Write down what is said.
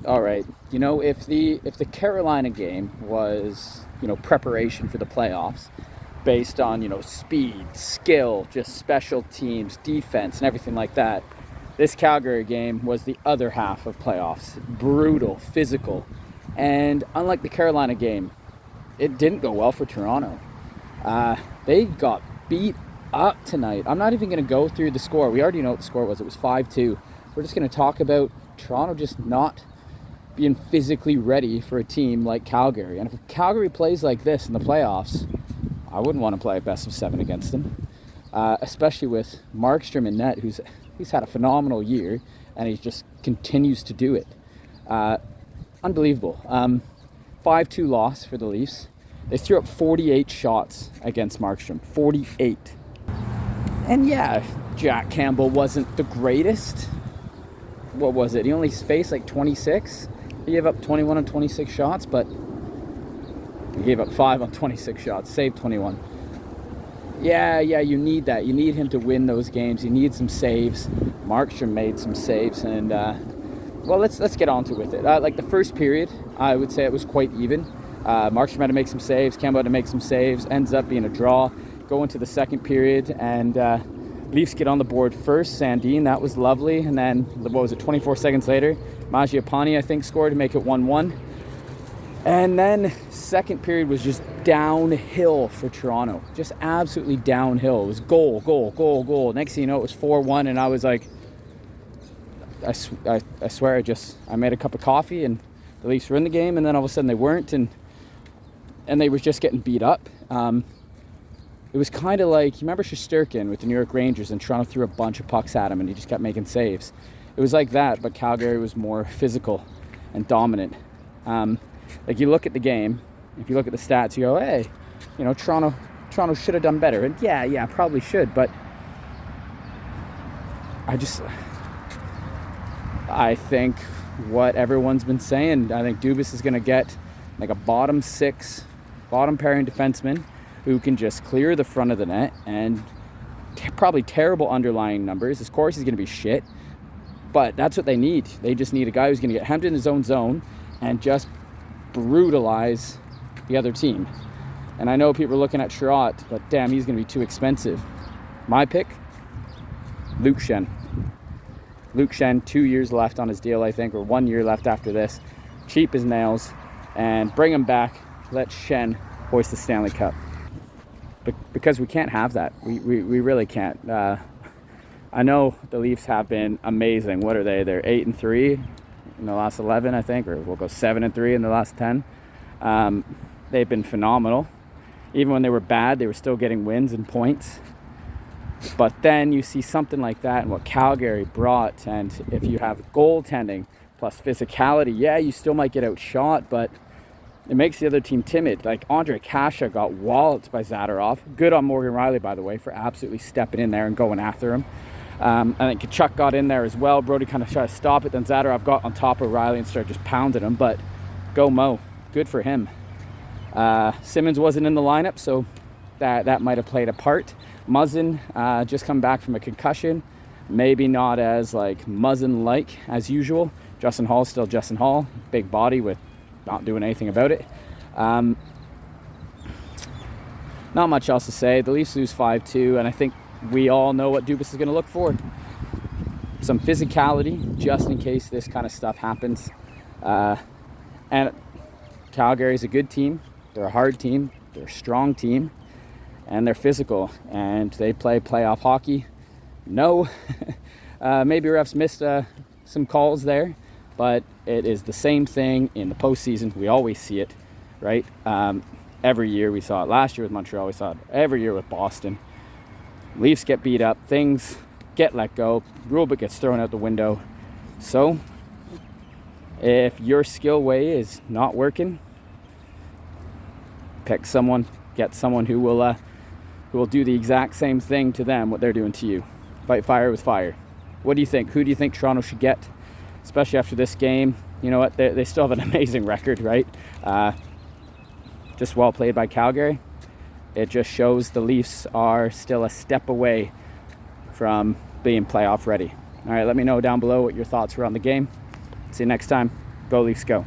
All right. If the Carolina game was, preparation for the playoffs based on, speed, skill, just special teams, defense, and everything like that, this Calgary game was the other half of playoffs. Brutal, physical. And unlike the Carolina game, it didn't go well for Toronto. They got beat up tonight. I'm not even going to go through the score. We already know what the score was. It was 5-2. We're just going to talk about Toronto just not being physically ready for a team like Calgary. And if Calgary plays like this in the playoffs, I wouldn't want to play a best of 7 against them, especially with Markstrom in net, he's had a phenomenal year, and he just continues to do it. Unbelievable. 5-2 loss for the Leafs. They threw up 48 shots against Markstrom. 48. And yeah, Jack Campbell wasn't the greatest. What was it? He only faced like 26. He gave up 21 on 26 shots, but he gave up 5 on 26 shots, saved 21. Yeah, you need that. You need him to win those games. You need some saves. Markstrom made some saves, and let's get on to with it. Like the first period, I would say it was quite even. Markstrom had to make some saves. Campbell had to make some saves. Ends up being a draw. Go into the second period, and Leafs get on the board first. Sandin, that was lovely. And then, 24 seconds later, Mangiapane, I think, scored to make it 1-1. And then second period was just downhill for Toronto. Just absolutely downhill. It was goal. Next thing you know, it was 4-1, and I was like, I swear I made a cup of coffee, and the Leafs were in the game, and then all of a sudden they weren't, and they were just getting beat up. It was kind of like, you remember Shesterkin with the New York Rangers, and Toronto threw a bunch of pucks at him and he just kept making saves. It was like that, but Calgary was more physical and dominant. Like, you look at the game, if you look at the stats, you go, hey, Toronto should have done better. And yeah, probably should, but I think what everyone's been saying, I think Dubas is going to get like a bottom pairing defenseman who can just clear the front of the net, and probably terrible underlying numbers. Of course, he's going to be shit, but that's what they need. They just need a guy who's going to get hemmed in his own zone and just brutalize the other team. And I know people are looking at Sherratt, but damn, he's going to be too expensive. My pick, Luke Schenn. Luke Schenn, 2 years left on his deal, I think, or 1 year left after this. Cheap as nails, and bring him back. Let Schenn hoist the Stanley Cup. Because we can't have that. We really can't. I know the Leafs have been amazing. What are they? They're 8-3 in the last 11, I think, or we'll go 7-3 in the last 10. They've been phenomenal. Even when they were bad, they were still getting wins and points. But then you see something like that and what Calgary brought, and if you have goaltending plus physicality, yeah, you still might get outshot, but it makes the other team timid. Like, Andre Kasha got walloped by Zadorov. Good on Morgan Rielly, by the way, for absolutely stepping in there and going after him. I think Tkachuk got in there as well. Brody kind of tried to stop it. Then Zadorov got on top of Rielly and started just pounding him. But go Mo. Good for him. Simmons wasn't in the lineup, so that might have played a part. Muzzin just come back from a concussion. Maybe not as Muzzin-like as usual. Justin Hall's still Justin Hall. Big body with not doing anything about it. Not much else to say. The Leafs lose 5-2, and I think we all know what Dubas is going to look for. Some physicality, just in case this kind of stuff happens. And Calgary's a good team. They're a hard team. They're a strong team. And they're physical. And they play playoff hockey. No. Maybe refs missed some calls there. But it is the same thing in the postseason. We always see it, right? Every year. We saw it last year with Montreal. We saw it every year with Boston. Leafs get beat up. Things get let go. Rulebook gets thrown out the window. So, if your skill way is not working, pick someone. Get someone who will do the exact same thing to them, what they're doing to you. Fight fire with fire. What do you think? Who do you think Toronto should get? Especially after this game. You know what? They still have an amazing record, right? Just well played by Calgary. It just shows the Leafs are still a step away from being playoff ready. All right, let me know down below what your thoughts were on the game. See you next time. Go Leafs, go.